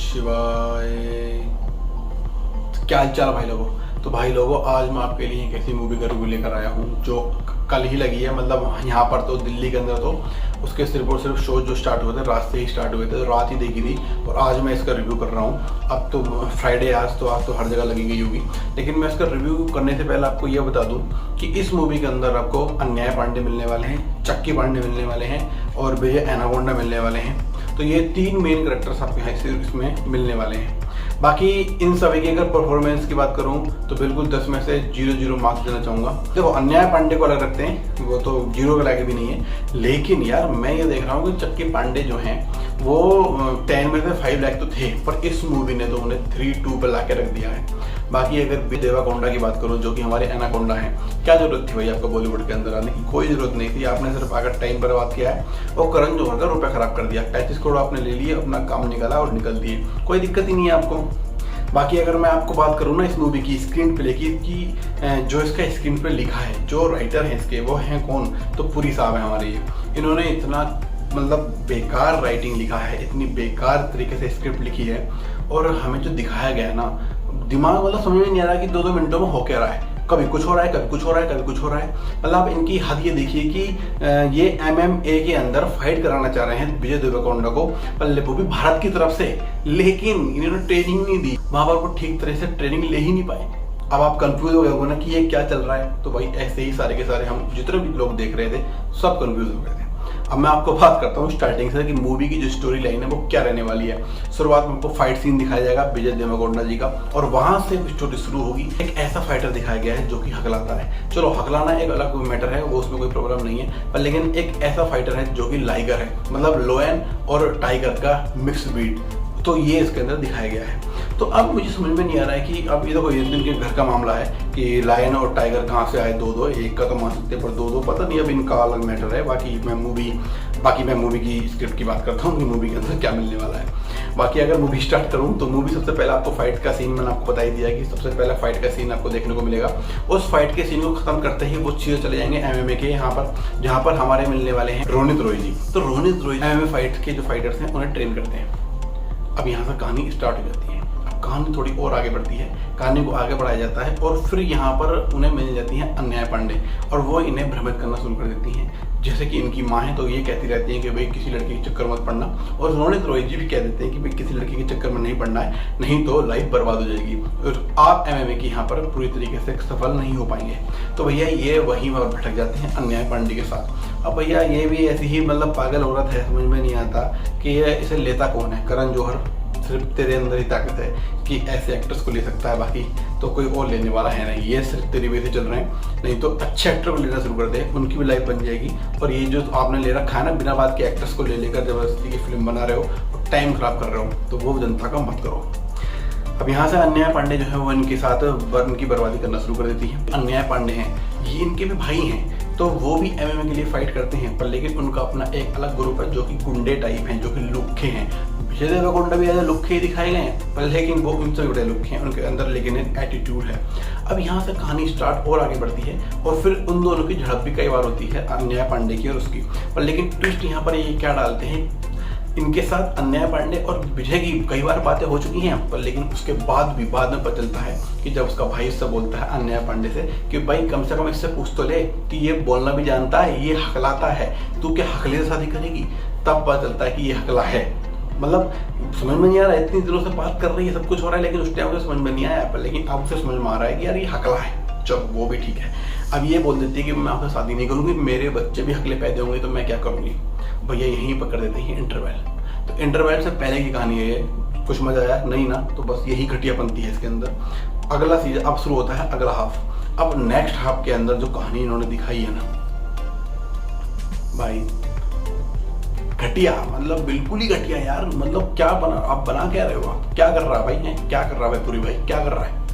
शिवाय। क्या हाल चाल भाई लोगों। तो भाई लोगों, आज मैं आपके लिए एक ऐसी मूवी का रिव्यू लेकर आया हूँ जो कल ही लगी है। मतलब यहाँ पर तो दिल्ली के अंदर तो उसके सिर्फ और सिर्फ शो जो स्टार्ट हुए थे रात से ही स्टार्ट हुए थे, तो रात ही देखी थी और आज मैं इसका रिव्यू कर रहा हूँ। अब तो फ्राइडे, आज तो हर जगह लगी गई होगी, लेकिन मैं इसका रिव्यू करने से पहले आपको यह बता दूँ कि इस मूवी के अंदर आपको अन्याय पांडे मिलने वाले हैं, चक्की पांडे मिलने वाले हैं और विजय एनाकोंडा मिलने वाले हैं। तो ये तीन मेन कैरेक्टर्स आपके यहाँ इसमें मिलने वाले हैं। बाकी इन सभी की अगर परफॉर्मेंस की बात करूं तो बिल्कुल 10 में से 0 मार्क्स देना चाहूँगा। देखो, अन्याय पांडे को अलग रखते हैं, वो तो 0 के लायक भी नहीं है, लेकिन यार मैं ये देख रहा हूँ कि चक्की पांडे जो हैं वो 10 में से 5 लाख तो थे, पर इस मूवी ने तो उन्हें 3-2 पर ला के रख दिया है। बाकी अगर विजय देवरकोंडा की बात करूँ जो कि हमारे एनाकोंडा हैं, क्या जरूरत थी भाई आपको बॉलीवुड के अंदर आने की? कोई जरूरत नहीं थी। आपने सिर्फ आकर टाइम बर्बाद किया है और करण जौहर का रुपया खराब कर दिया। 35 करोड़ आपने ले लिए, अपना काम निकाला और निकल दिए, कोई दिक्कत ही नहीं है आपको। बाकी अगर मैं आपको बात करूँ ना इस मूवी की स्क्रीन प्ले की कि जो इसका स्क्रीन प्ले लिखा है, जो राइटर हैं इसके, वो हैं कौन? तो पुरी साहब हैं हमारे। ये इन्होंने इतना मतलब बेकार राइटिंग लिखा है, इतनी बेकार तरीके से स्क्रिप्ट लिखी है और हमें जो दिखाया गया है ना, दिमाग मतलब समझ में नहीं आ रहा कि 2-2 मिनटों में हो क्या रहा है। कभी कुछ हो रहा है, कभी कुछ हो रहा है, कभी कुछ हो रहा है। मतलब इनकी हद ये देखिए कि ये MMA के अंदर फाइट कराना चाह रहे हैं विजय देवरकोंडा को, पर वो भी भारत की तरफ से, लेकिन इन्होंने ट्रेनिंग नहीं दी, वहां पर वो ठीक तरह से ट्रेनिंग ले ही नहीं पाए। अब आप कंफ्यूज हो गए हो ना कि ये क्या चल रहा है। तो भाई ऐसे ही सारे के सारे हम जितने भी लोग देख रहे थे सब कंफ्यूज हो गए थे। अब मैं आपको बात करता हूँ स्टार्टिंग से कि मूवी की जो स्टोरी लाइन है वो क्या रहने वाली है। शुरुआत में आपको फाइट सीन दिखाया जाएगा विजय देवरकोंडा जी का और वहां से स्टोरी शुरू होगी। एक ऐसा फाइटर दिखाया गया है जो कि हकलाता है। चलो, हकलाना एक अलग मैटर है, वो उसमें कोई प्रॉब्लम नहीं है, पर लेकिन एक ऐसा फाइटर है जो कि लाइगर है, मतलब लोयन और टाइगर का मिक्स ब्रीड। तो ये इसके अंदर दिखाया गया है। तो अब मुझे समझ में नहीं आ रहा है कि अब ये देखो, ये इनके घर का मामला है कि लायन और टाइगर कहाँ से आए, दो एक का तो मान सकते हैं पर दो पता नहीं, अब इनका अलग मैटर है। बाकी मैं मूवी की स्क्रिप्ट की बात करता हूँ कि मूवी के अंदर क्या मिलने वाला है। बाकी अगर मूवी स्टार्ट करूँ तो मूवी सबसे पहले आपको फाइट का सीन, मैंने आपको बता ही दिया कि सबसे पहला फाइट का सीन आपको देखने को मिलेगा। उस फाइट के सीन को खत्म करते ही वो चीज़ें चले जाएंगे MMA के यहाँ पर, जहाँ पर हमारे मिलने वाले हैं रोनित रॉय जी। तो रोनित रॉय MMA फाइट के जो फाइटर्स हैं उन्हें ट्रेन करते हैं। अब यहाँ से कहानी स्टार्ट हो जाती है। अब कहानी थोड़ी और आगे बढ़ती है, कहानी को आगे बढ़ाया जाता है और फिर यहाँ पर उन्हें मिल जाती हैं अन्याय पांडे और वो इन्हें भ्रमित करना शुरू कर देती हैं। जैसे कि इनकी माँ है तो ये कहती रहती है कि भाई किसी लड़की के चक्कर मत पड़ना, और रोनित रॉय जी भी कह देते हैं कि भाई किसी लड़की के चक्कर में नहीं पड़ना है, नहीं तो लाइफ बर्बाद हो जाएगी और आप MMA की यहाँ पर पूरी तरीके से सफल नहीं हो पाएंगे। तो भैया ये वहीं पर भटक जाते हैं अन्याय पांडे के साथ। अब भैया ये भी ऐसी ही मतलब पागल औरत है, समझ में नहीं आता कि ये इसे लेता कौन है। करण जौहर, सिर्फ तेरे अंदर ही ताकत है कि ऐसे एक्टर्स को ले सकता है, बाकी तो कोई और लेने वाला है नहीं। ये सिर्फ तेरी वजह से चल रहे हैं, नहीं तो अच्छे एक्टर को लेना शुरू कर दे, उनकी भी लाइफ बन जाएगी। और ये जो आपने ले रखा है ना बिना बात के एक्टर्स को ले लेकर जबरदस्ती की फिल्म बना रहे हो और टाइम खराब कर रहे हो, तो वो जनता का मत करो। अब यहाँ से अन्याय पांडे जो है वो इनके साथ उनकी बर्बादी करना शुरू कर देती है। अन्याय पांडे हैं, ये इनके भी भाई हैं, तो वो भी MMA के लिए फाइट करते हैं, पर लेकिन उनका अपना एक अलग ग्रुप है जो कि गुंडे टाइप हैं, जो कि लुक्खे हैं। विजय देवरकोंडा भी ऐसे लुक्खे ही दिखाए गए हैं, पर लेकिन वो उनसे बड़े लुक्खे हैं, उनके अंदर लेकिन एक एटीट्यूड है। अब यहाँ से कहानी स्टार्ट और आगे बढ़ती है और फिर उन दोनों की झड़प भी कई बार होती है, अन्याय पांडे की और उसकी। पर लेकिन ट्विस्ट यहाँ पर ये क्या डालते हैं, इनके साथ अन्याय पांडे और विजय की कई बार बातें हो चुकी हैं, पर लेकिन उसके बाद में पता चलता है कि जब उसका भाई इससे बोलता है अन्याय पांडे से कि भाई कम से कम इससे पूछ तो ले कि ये बोलना भी जानता है, ये हकलाता है, तू क्या हकले से शादी करेगी? तब पता चलता है कि ये हकला है। मतलब समझ में नहीं आ रहा है, इतनी दिनों से बात कर रही है, सब कुछ हो रहा है, लेकिन उस टाइम उसे समझ में नहीं आया, पर लेकिन अब उसे समझ में आ रहा है कि यार ये हकला है। चलो वो भी ठीक है। अब ये बोल देती है कि मैं आपसे शादी नहीं करूँगी, मेरे बच्चे भी हकले पैदा होंगे तो मैं क्या करूँगी। भैया यहीं पकड़ देते हैं इंटरवल। तो इंटरवल से पहले की कहानी है ये। कुछ मजा आया नहीं ना, तो बस यही घटियापंती है इसके अंदर। अगला सीजन अब शुरू होता है, अगला हाफ। अब नेक्स्ट हाफ के अंदर जो कहानी इन्होंने दिखाई है ना भाई, घटिया, मतलब बिल्कुल ही घटिया यार। मतलब क्या आप बना क्या रहे हो? आप क्या कर रहा है भाई है, क्या कर रहा है पूरी भाई, क्या कर रहा है?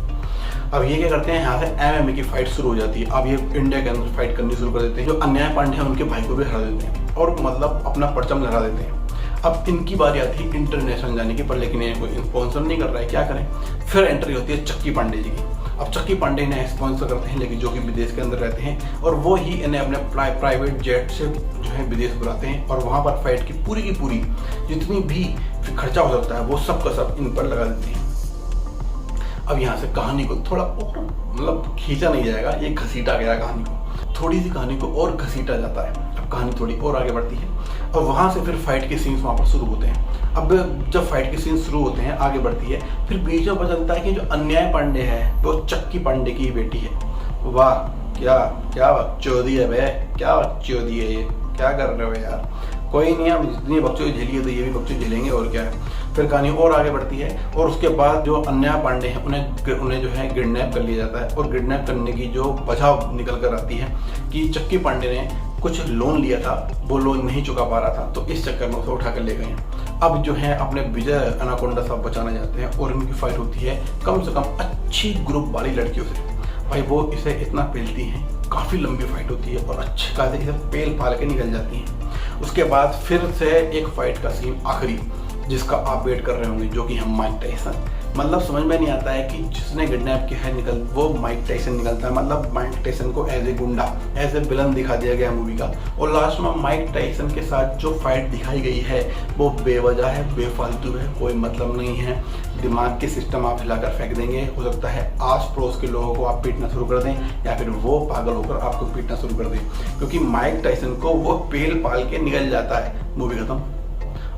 अब ये क्या करते हैं, यहाँ से MMA की फाइट शुरू हो जाती है। अब ये इंडिया के अंदर फाइट करनी शुरू कर देते हैं। जो अन्याय पांडे हैं उनके भाई को भी हरा देते हैं और मतलब अपना परचम लहरा देते हैं। अब इनकी बारी आती है इंटरनेशनल जाने की, पर लेकिन ये कोई स्पॉन्सर नहीं कर रहा है, क्या करें। फिर एंट्री होती है चक्की पांडे जी की। अब चक्की पांडे इन्हें स्पॉन्सर करते हैं, लेकिन जो कि विदेश के अंदर रहते हैं, और वो ही इन्हें अपने प्राइवेट जेट से जो है विदेश बुलाते हैं और वहाँ पर फाइट की पूरी जितनी भी फिर खर्चा हो सकता है, वो सब का सब इन पर लगा देते हैं। अब यहाँ से कहानी को थोड़ा और मतलब खींचा नहीं जाएगा, ये घसीटा गया कहानी को, थोड़ी सी कहानी को और घसीटा जाता है। अब कहानी थोड़ी और आगे बढ़ती है और वहाँ से फिर फाइट के सीन्स वहाँ पर शुरू होते हैं। अब जब फाइट के सीन शुरू होते हैं, आगे बढ़ती है, फिर बीच में पता चलता है कि जो अन्याय पांडे है वो चक्की पांडे की बेटी है। वाह, क्या क्या बकचोदी है बे, क्या बकचोदी है ये, क्या कर रहे हो यार। कोई नहीं, अब जितनी बकचोदी झेली है तो ये भी बकचोदी झेलेंगे, और क्या है। फिर कहानी और आगे बढ़ती है और उसके बाद जो अन्याय पांडे हैं उन्हें जो है किडनैप कर लिया जाता है। और किडनैप करने की जो वजह निकल कर आती है कि चक्की पांडे ने कुछ लोन लिया था, वो लोन नहीं चुका पा रहा था, तो इस चक्कर में उसे उठा कर ले गए हैं। अब जो है अपने विजय एनाकोंडा साहब बचाने जाते हैं और इनकी फाइट होती है कम से कम अच्छी ग्रुप वाली लड़कियों से। भाई वो इसे इतना पेलती हैं, काफ़ी लंबी फाइट होती है और अच्छे खासे इसे पेल पाल के निकल जाती हैं। उसके बाद फिर से एक फाइट का सीन आखिरी, जिसका आप वेट कर रहे होंगे, जो कि हम माइक टाइसन। मतलब समझ में नहीं आता है कि जिसने किडनैप किया है वो माइक टाइसन निकलता है। मतलब माइक टाइसन को एज ए गुंडा, एज ए विलन दिखा दिया गया मूवी का। और लास्ट में माइक टाइसन के साथ जो फाइट दिखाई गई है वो बेवजह है, बेफालतू है, कोई मतलब नहीं है। दिमाग के सिस्टम आप हिलाकर फेंक देंगे। हो सकता है आस पड़ोस के लोगों को आप पीटना शुरू कर दें या फिर वो पागल होकर आपको पीटना शुरू कर दें, क्योंकि माइक टाइसन को वो पेल पाल के निकल जाता है। मूवी खत्म।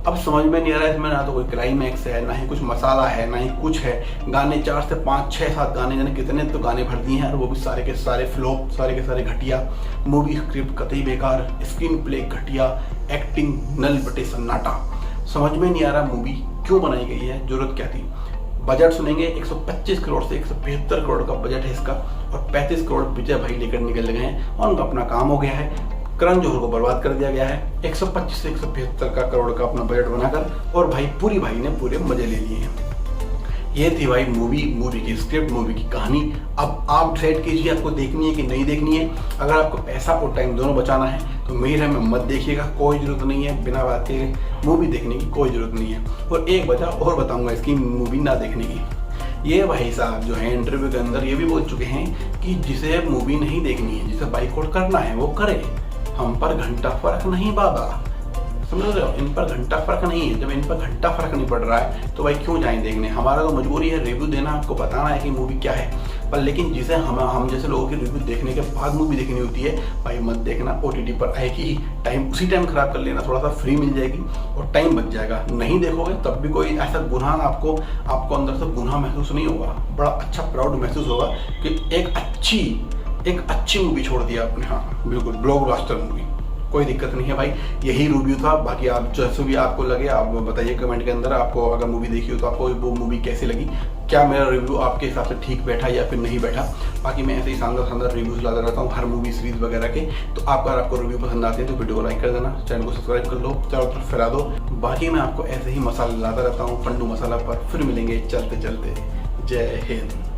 अब समझ में नहीं आ रहा है इसमें, ना तो कोई क्लाइमैक्स है, ना ही कुछ मसाला है, ना ही कुछ है। गाने 4 से 5 6 7 गाने, जाने कितने तो गाने भर दिए हैं, और वो भी सारे के सारे फ्लॉप, सारे के सारे घटिया। मूवी स्क्रिप्ट कतई बेकार, स्क्रीन प्ले घटिया, एक्टिंग नल बटे सन्नाटा। समझ में नहीं आ रहा मूवी क्यों बनाई गई है, जरूरत क्या थी। बजट सुनेंगे 125 करोड़ से 175 करोड़ का बजट है इसका, और 35 करोड़ विजय भाई लेकर निकल गए हैं और उनका अपना काम हो गया है। करण जौहर को बर्बाद कर दिया गया है 125 से 175 करोड़ का अपना बजट बनाकर, और भाई पूरी भाई ने पूरे मजे ले लिए हैं। ये थी भाई मूवी की स्क्रिप्ट, मूवी की कहानी। अब आप डिसाइड कीजिए आपको देखनी है कि नहीं देखनी है। अगर आपको पैसा और टाइम दोनों बचाना है तो मेरे में मत देखिएगा, कोई ज़रूरत नहीं है। बिना बात के मूवी देखने की कोई ज़रूरत नहीं है। और एक वजह और बताऊँगा इसकी मूवी ना देखने की। ये भाई साहब जो है इंटरव्यू के अंदर ये भी बोल चुके हैं कि जिसे मूवी नहीं देखनी है, जिसे बाइकआउट करना है वो करे, हम पर घंटा फर्क नहीं बाबा। समझ रहे हो, इन पर घंटा फर्क नहीं है। जब इन पर घंटा फर्क नहीं पड़ रहा है तो भाई क्यों जाएं देखने। हमारा तो मजबूरी है रिव्यू देना, आपको बताना है कि मूवी क्या है। पर लेकिन जिसे हम जैसे लोगों की रिव्यू देखने के बाद मूवी देखनी होती है, भाई मत देखना। OTT पर आएगी, टाइम उसी टाइम खराब कर लेना, थोड़ा सा फ्री मिल जाएगी और टाइम बच जाएगा। नहीं देखोगे तब भी कोई ऐसा गुनाह आपको अंदर से गुनाह महसूस नहीं होगा, बड़ा अच्छा प्राउड महसूस होगा कि एक अच्छी मूवी छोड़ दिया आपने। हाँ बिल्कुल, ब्लॉकबस्टर मूवी, कोई दिक्कत नहीं है भाई। यही रिव्यू था। बाकी आप जैसे भी आपको लगे आप बताइए कमेंट के अंदर। आपको अगर मूवी देखी हो तो आपको वो मूवी कैसी लगी, क्या मेरा रिव्यू आपके हिसाब से ठीक बैठा या फिर नहीं बैठा। बाकी मैं ऐसे ही शानदार रिव्यूज लाता रहता हूँ हर मूवी सीरीज वगैरह के। तो अगर आपको रिव्यू पसंद आते हैं तो वीडियो को लाइक कर देना, चैनल को सब्सक्राइब कर लो, चारों तरफ फैला दो। बाकी मैं आपको ऐसे ही मसाला लाता रहता हूँ पंडू मसाला पर। फिर मिलेंगे चलते चलते। जय हिंद।